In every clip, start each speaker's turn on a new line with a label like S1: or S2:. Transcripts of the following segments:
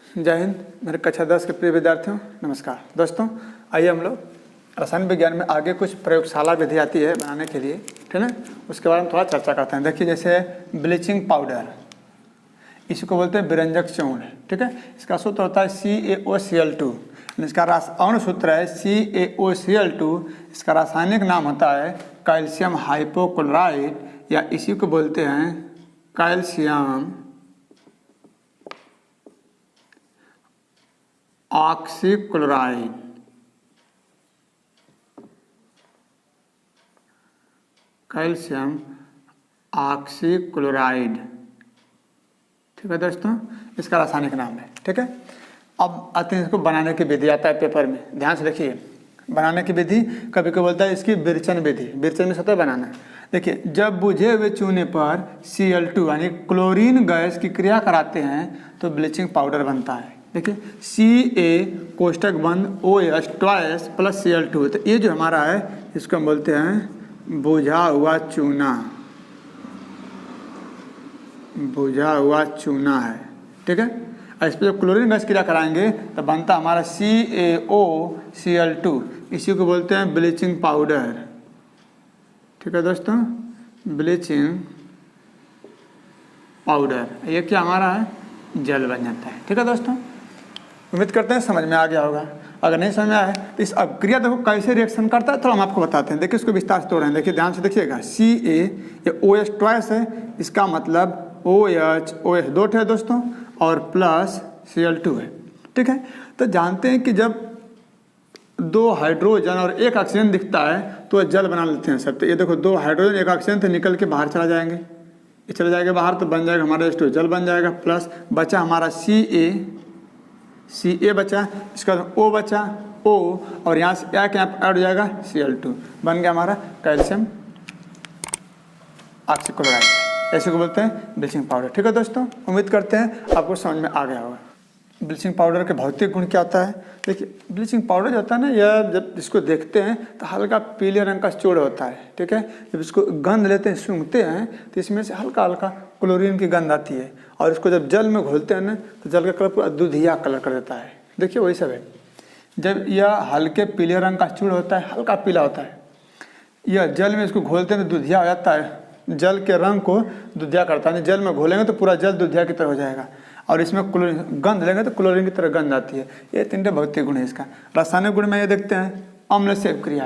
S1: जय हिंद। मेरे कक्षा 10 के प्रिय विद्यार्थियों, नमस्कार। दोस्तों, आइए हम लोग रसायन विज्ञान में आगे कुछ प्रयोगशाला विधि आती है बनाने के लिए, ठीक है, उसके बारे में थोड़ा चर्चा करते हैं। देखिए, जैसे ब्लीचिंग पाउडर, इसको बोलते हैं विरंजक चूर्ण, ठीक है। इसका सूत्र होता है CaOCl2, इसका अणु सूत्र है CaOCl2। इसका रासायनिक नाम होता है कैल्शियम हाइपोक्लोराइड, या इसी को बोलते हैं कैल्शियम ऑक्सीक्लोराइड। कैल्शियम ऑक्सीक्लोराइड, ठीक है दोस्तों, इसका रासायनिक नाम है, ठीक है। अब आते हैं इसको बनाने की विधि, आता है पेपर में, ध्यान से देखिए। बनाने की विधि कभी कभी बोलता है इसकी विरचन विधि। विरचन में होता है बनाना। देखिए, जब बुझे हुए चूने पर Cl2 यानी क्लोरीन गैस की क्रिया कराते हैं तो ब्लीचिंग पाउडर बनता है। देखिए, Ca कोष्टक बंद OH ट्वाइस प्लस Cl2, तो ये जो हमारा है इसको हम बोलते हैं बुझा हुआ चूना। बुझा हुआ चूना है, ठीक है। इस पर जब क्लोरीन गैस क्रिया कराएंगे तो बनता हमारा CaOCl2, इसी को बोलते हैं ब्लीचिंग पाउडर, ठीक है दोस्तों, ब्लीचिंग पाउडर। ये क्या हमारा है, जल बन जाता है, ठीक है दोस्तों। उम्मीद करते हैं समझ में आ गया होगा। अगर नहीं समझ में आया तो इस अभिक्रिया देखो कैसे रिएक्शन करता है, थोड़ा हम आपको बताते हैं। देखिए, इसको विस्तार से तोड़ रहे हैं। देखिए, ध्यान से देखिएगा। Ca ये OH ट्वाइस है, इसका मतलब OH दो है दोस्तों, और प्लस Cl2 है, ठीक है। तो जानते हैं कि जब दो हाइड्रोजन और एक ऑक्सीजन दिखता है तो जल बना लेते हैं सब। तो ये देखो, दो हाइड्रोजन एक ऑक्सीजन तो निकल के बाहर चला जाएंगे, ये चला जाएगा बाहर, तो बन जाएगा हमारा H2, जल बन जाएगा। प्लस बचा हमारा Ca बचा, इसका O बचा O, और यहाँ से क्या क्या ऐड हो जाएगा Cl2, बन गया हमारा कैल्शियम ऑक्सीक्लोराइड। ऐसे को बोलते हैं ब्लीचिंग पाउडर, ठीक है दोस्तों। उम्मीद करते हैं आपको समझ में आ गया होगा। ब्लीचिंग पाउडर के भौतिक गुण क्या होता है। देखिए, ब्लीचिंग पाउडर जो होता है ना, यह जब इसको देखते हैं तो हल्का पीले रंग का चूर्ण होता है, ठीक है। जब इसको गंध लेते हैं, सूंघते हैं, तो इसमें से हल्का हल्का क्लोरीन की गंध आती है, और इसको जब जल में घोलते हैं ना तो जल का कलर पूरा दूधिया कलर कर देता है। देखिए, वही सब है। जब यह हल्के पीले रंग का चूर्ण होता है, हल्का पीला होता है, यह जल में इसको घोलते हैं तो दूधिया हो जाता है, जल के रंग को दूधिया करता है। जल में घोलेंगे तो पूरा जल दूधिया की तरह हो जाएगा, और इसमें क्लोरीन गंध लेंगे तो क्लोरीन की तरह गंध आती है। ये तीनटे भौतिक गुण है इसका। रासायनिक गुण में ये देखते हैं अम्ल से क्रिया,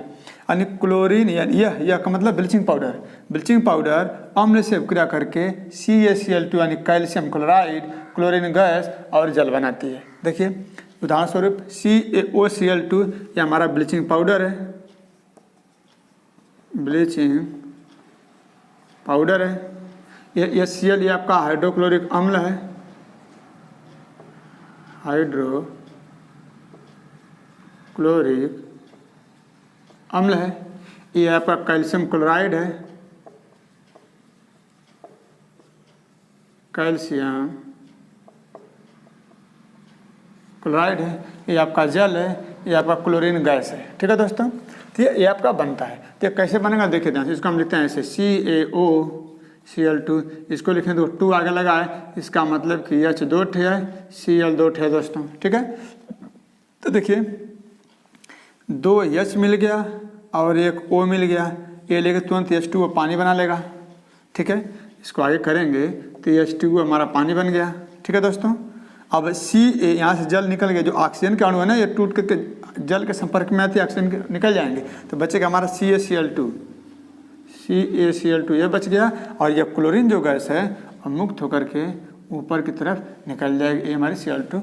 S1: यानी क्लोरीन, यह का मतलब ब्लीचिंग पाउडर। ब्लीचिंग पाउडर अम्ल से क्रिया करके CaCl2 यानी कैल्शियम क्लोराइड, क्लोरीन गैस और जल बनाती है। देखिए, उदाहरण स्वरूप CaOCl2 ये हमारा ब्लीचिंग पाउडर है, ब्लीचिंग पाउडर है। ये Cl ये आपका हाइड्रोक्लोरिक अम्ल है, हाइड्रोक्लोरिक अम्ल है। ये आपका कैल्शियम क्लोराइड है, कैल्शियम क्लोराइड है। ये आपका जल है, ये आपका क्लोरीन गैस है, ठीक है दोस्तों। तो ये आपका बनता है। तो कैसे बनेगा देखिए ध्यान से। इसको हम लिखते हैं ऐसे CaOCl2, इसको लिखें तो 2 आगे लगा है, इसका मतलब कि H 2 है, Cl 2 है दोस्तों, ठीक है। तो देखिए, 2 H मिल गया और एक O मिल गया, ये लेके तुरंत H2O पानी बना लेगा, ठीक है। इसको आगे करेंगे तो H2O हमारा पानी बन गया, ठीक है दोस्तों। अब Ca यहाँ से जल निकल गया, जो ऑक्सीजन के अणु है ना, ये टूट करके जल के संपर्क में आती है, ऑक्सीजन निकल जाएंगे, तो बचेगा हमारा CaCl2 ये बच गया, और यह क्लोरीन जो गैस है मुक्त होकर के ऊपर की तरफ निकल जाएगी। ये हमारी Cl2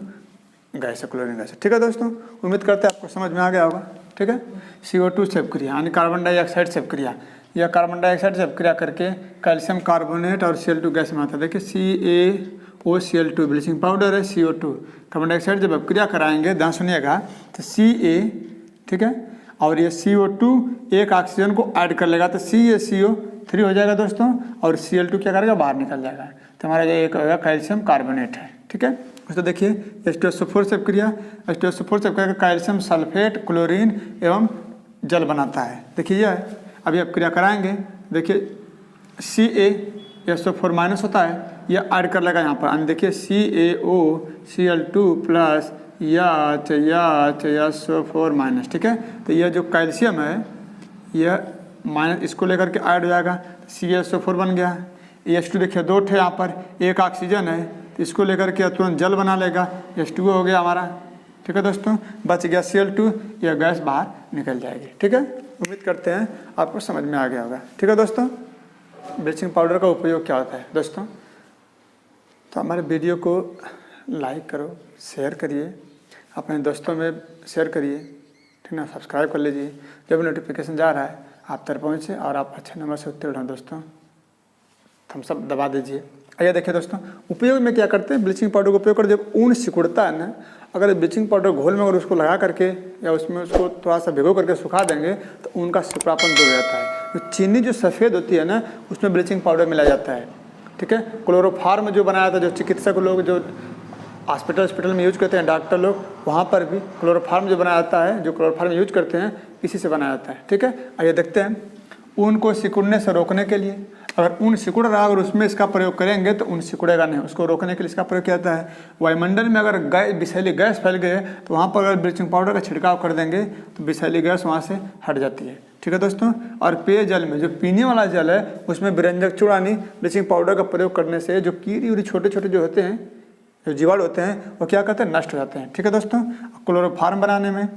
S1: गैस है, क्लोरीन गैस है, ठीक है दोस्तों। उम्मीद करते हैं आपको समझ में आ गया होगा, ठीक है। CO2 से क्रिया यानी कार्बन डाइऑक्साइड से क्रिया, यह कार्बन डाइऑक्साइड से क्रिया करके कैल्शियम कार्बोनेट और Cl2 गैस में आता है। देखिए, CaOCl2 ब्लीचिंग पाउडर है, CO2 कार्बन डाइऑक्साइड जब क्रिया कराएंगे, ध्यान सुनिएगा, तो Ca, ठीक है, और ये CO2 एक ऑक्सीजन को ऐड कर लेगा तो CaCO3 हो जाएगा दोस्तों, और Cl2 क्या करेगा, बाहर निकल जाएगा, तो हमारा जो एक होगा कैल्शियम कार्बोनेट है, ठीक है। तो देखिए, H2SO4 से क्रिया, H2SO4 से क्रिया कैल्शियम सल्फेट, क्लोरीन एवं जल बनाता है। देखिए, यह अभी आप क्रिया कराएंगे। देखिए, Ca SO4 माइनस होता है, यह ऐड कर लेगा यहाँ पर, यानी देखिए CaOCl2 प्लस SO4 माइनस, ठीक है। तो यह जो कैल्शियम है यह माइनस इसको लेकर के ऐड हो जाएगा, CaSO4 बन गया। H2 देखिए 2 ठे यहाँ पर, एक ऑक्सीजन है तो इसको लेकर के तुरंत जल बना लेगा, H2O हो गया हमारा, ठीक है दोस्तों। बच गया Cl2, यह गैस बाहर निकल जाएगी, ठीक है। उम्मीद करते हैं आपको समझ में आ गया होगा, ठीक है दोस्तों। ब्लीचिंग पाउडर का उपयोग क्या होता है दोस्तों, तो हमारे वीडियो को लाइक करो, शेयर करिए, अपने दोस्तों में शेयर करिए, ठीक ना। सब्सक्राइब कर लीजिए, जब नोटिफिकेशन जा रहा है आप तक पहुँचे और आप अच्छे नंबर से उत्तीर्ण हो दोस्तों, थम्स अप दबा दीजिए। आइए देखिए दोस्तों, उपयोग में क्या करते हैं, ब्लीचिंग पाउडर का उपयोग कर जब ऊन सिकुड़ता है ना, अगर ब्लीचिंग पाउडर घोल में अगर उसको लगा करके या उसमें उसको थोड़ा सा भिगो करके सुखा देंगे तो ऊन का सिकुड़ापन दूर हो जाता है। जो चीनी जो सफ़ेद होती है ना, उसमें ब्लीचिंग पाउडर मिला जाता है, ठीक है। क्लोरोफार्म जो बनाया था, जो चिकित्सक लोग जो हॉस्पिटल में यूज करते हैं, डॉक्टर लोग, वहाँ पर भी क्लोरोफार्म जो बनाया जाता है, जो क्लोरोफार्म यूज करते हैं, इसी से बनाया जाता है, ठीक है। आइए देखते हैं, ऊन को सिकुड़ने से रोकने के लिए, अगर ऊन सिकुड़ रहा है अगर उसमें इसका प्रयोग करेंगे तो ऊन सिकुड़ेगा नहीं, उसको रोकने के लिए इसका प्रयोग किया जाता है। वायुमंडल में अगर विषैली गैस फैल गई तो वहाँ पर अगर ब्लीचिंग पाउडर का छिड़काव कर देंगे तो विषैली गैस वहाँ से हट जाती है, ठीक है दोस्तों। और पेयजल में जो पीने वाला जल है उसमें विरंजक चूड़ानी ब्लीचिंग पाउडर का प्रयोग करने से जो कीड़ी उड़ी छोटे छोटे जो होते हैं, जो जीवाणु होते हैं, वो क्या करते हैं, नष्ट हो जाते हैं, ठीक है दोस्तों। क्लोरोफार्म बनाने में,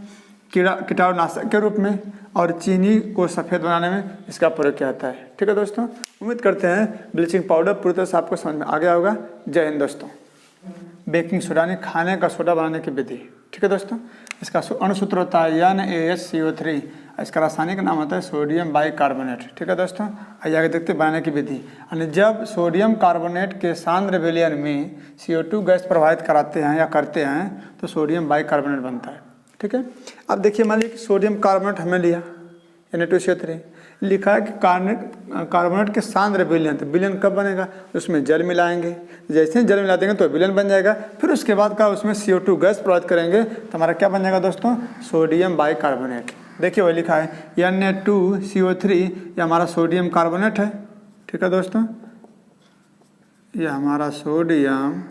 S1: कीटाणुनाशक के रूप में और चीनी को सफ़ेद बनाने में इसका प्रयोग किया जाता है, ठीक है दोस्तों। उम्मीद करते हैं ब्लीचिंग पाउडर पूरी तरह से आपको समझ में आ गया होगा। जय हिंद दोस्तों। बेकिंग सोडा यानी खाने का सोडा बनाने की विधि, ठीक है दोस्तों। इसका अणुसूत्र होता है NaHCO3, इसका रासायनिक नाम होता है सोडियम बाइकार्बोनेट, ठीक है दोस्तों। आइए आगे देखते हैं बनाने की विधि। यानी जब सोडियम कार्बोनेट के सांद्र विलयन में CO2 गैस प्रभावित कराते हैं या करते हैं तो सोडियम बाइकार्बोनेट बनता है, ठीक है। अब देखिए, मान लीजिए सोडियम कार्बोनेट हमने लिया, Na2CO3 लिखा है कि कार्बोनेट के सांद्र विलयन, तो विलयन कब बनेगा, उसमें जल मिलाएंगे, जैसे ही जल मिला देंगे तो विलयन बन जाएगा। फिर उसके बाद का उसमें CO2 गैस प्रभावित करेंगे तो हमारा क्या बन जाएगा दोस्तों, सोडियम बाइकार्बोनेट। देखिए वही लिखा है Na2CO3, ये हमारा सोडियम कार्बोनेट है, ठीक है दोस्तों। ये हमारा सोडियम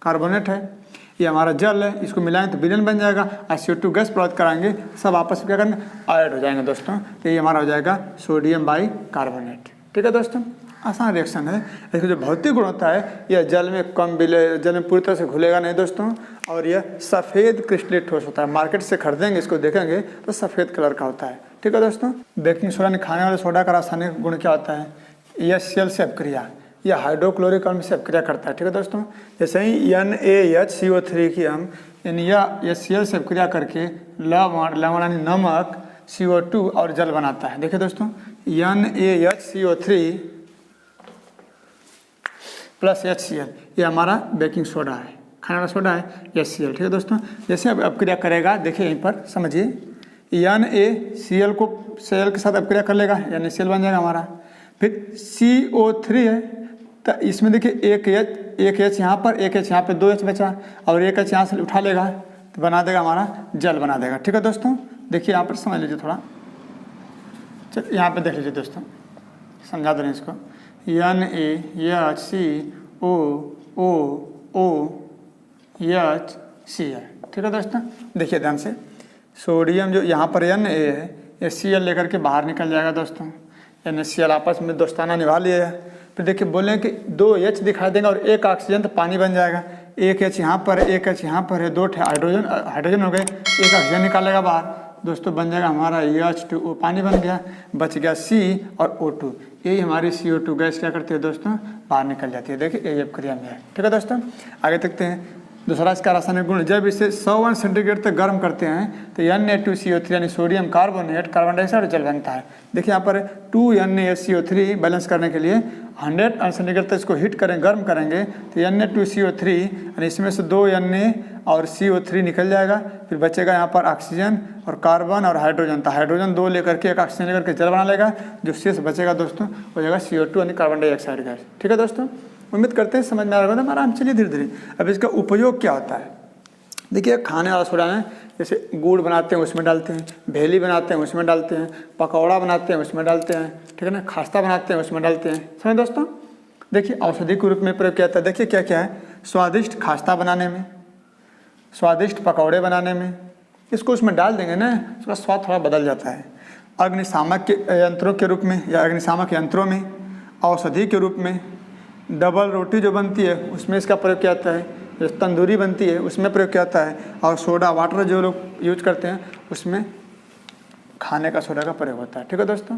S1: कार्बोनेट है, ये हमारा जल है, इसको मिलाएंगे तो विलयन बन जाएगा और CO2 गैस प्रभावित कराएंगे, सब आपस में क्या करेंगे, ऐड हो जाएंगे दोस्तों। तो ये हमारा हो जाएगा सोडियम बाइकार्बोनेट, ठीक है दोस्तों। आसान रिएक्शन है। इसका जो भौतिक गुण होता है, यह जल में कम जल में पूरी तरह से घुलेगा नहीं दोस्तों, और यह सफ़ेद क्रिस्टलीय ठोस होता है। मार्केट से खरीदेंगे, इसको देखेंगे तो सफ़ेद कलर का होता है, ठीक है दोस्तों। बेकिंग सोडा ने खाने वाले सोडा का रासायनिक गुण क्या होता है, यह सेल से अपक्रिया, यह हाइड्रोक्लोरिक अम्ल से अपक्रिया करता है, ठीक है दोस्तों। जैसे ही NaHCO3 की हम HCl से अपक्रिया करके लवण यानी नमक, CO2 और जल बनाता है। देखिए दोस्तों, NaHCO3 प्लस HCl, ये हमारा बेकिंग सोडा है, खाने वाला सोडा है, HCl, ठीक है दोस्तों। जैसे अब अपक्रिया करेगा, देखिए यहीं पर समझिए, NaCl को Cl के साथ अपक्रिया कर लेगा, NaCl बन जाएगा हमारा। फिर CO3 है, तो इसमें देखिए एक H यहाँ पर, एक H यहाँ पे, 2 H बचा और एक H यहाँ से उठा लेगा तो बना देगा हमारा जल बना देगा, ठीक है दोस्तों। देखिए यहाँ पर समझ लीजिए थोड़ा, चल यहाँ पे देख लीजिए दोस्तों, समझा दे रहे हैं इसको। NaHCOOHCl, ठीक है दोस्तों। देखिए ध्यान से, सोडियम जो यहाँ पर Na है, HCl लेकर के बाहर निकल जाएगा दोस्तों, NaCl आपस में दोस्ताना निभा लिया है। फिर देखिए बोलें कि 2 H दिखाई देंगे और एक ऑक्सीजन, तो पानी बन जाएगा। एक H यहाँ पर, एक H यहाँ पर है, 2 हाइड्रोजन हो गए, एक ऑक्सीजन निकालेगा बाहर दोस्तों, बन जाएगा हमारा H2O, पानी बन गया। बच गया C और O2, यही हमारी CO2 गैस क्या करती है दोस्तों, बाहर निकल जाती है। देखिए यही अपक्रिया में है, ठीक है दोस्तों। आगे देखते हैं दूसरा इसका रासायनिक गुण, जब इसे 100 सेंटीग्रेड तक गर्म करते हैं तो Na2CO3 यानी सोडियम कार्बोनेट, कार्बन डाइऑक्साइड जल बनता है। देखिए यहाँ पर 2 NaCO3 बैलेंस करने के लिए 100 सेंटीग्रेड तक इसको हीट करें, गर्म करेंगे तो Na2CO3 यानी इसमें से 2 Na और CO3 निकल जाएगा। फिर बचेगा यहाँ पर ऑक्सीजन और कार्बन और हाइड्रोजन, तो हाइड्रोजन 2 लेकर के, एक ऑक्सीजन लेकर के जल बना लेगा। जो शेष बचेगा दोस्तों हो जाएगा CO2 यानी कार्बन डाइऑक्साइड गैस, ठीक है दोस्तों। उम्मीद करते हैं समझ में आ रहा होगा। आराम चलिए धीरे धीरे। अब इसका उपयोग क्या होता है, देखिए खाने वाला सोडा में जैसे गुड़ बनाते हैं उसमें डालते हैं, भेली बनाते हैं उसमें डालते हैं, पकौड़ा बनाते हैं उसमें डालते हैं, ठीक है ना, खास्ता बनाते हैं उसमें डालते हैं। समझ दोस्तों। देखिए औषधि के रूप में प्रयोग किया जाता है। देखिए क्या क्या है, स्वादिष्ट खास्ता बनाने में, स्वादिष्ट पकौड़े बनाने में, इसको उसमें डाल देंगे ना, उसका स्वाद थोड़ा बदल जाता है। अग्निशामक के यंत्रों के रूप में या अग्निशामक यंत्रों में, औषधि के रूप में, डबल रोटी जो बनती है उसमें इसका प्रयोग किया जाता है, जो तंदूरी बनती है उसमें प्रयोग किया जाता है, और सोडा वाटर जो लोग यूज करते हैं उसमें खाने का सोडा का प्रयोग होता है। ठीक है दोस्तों।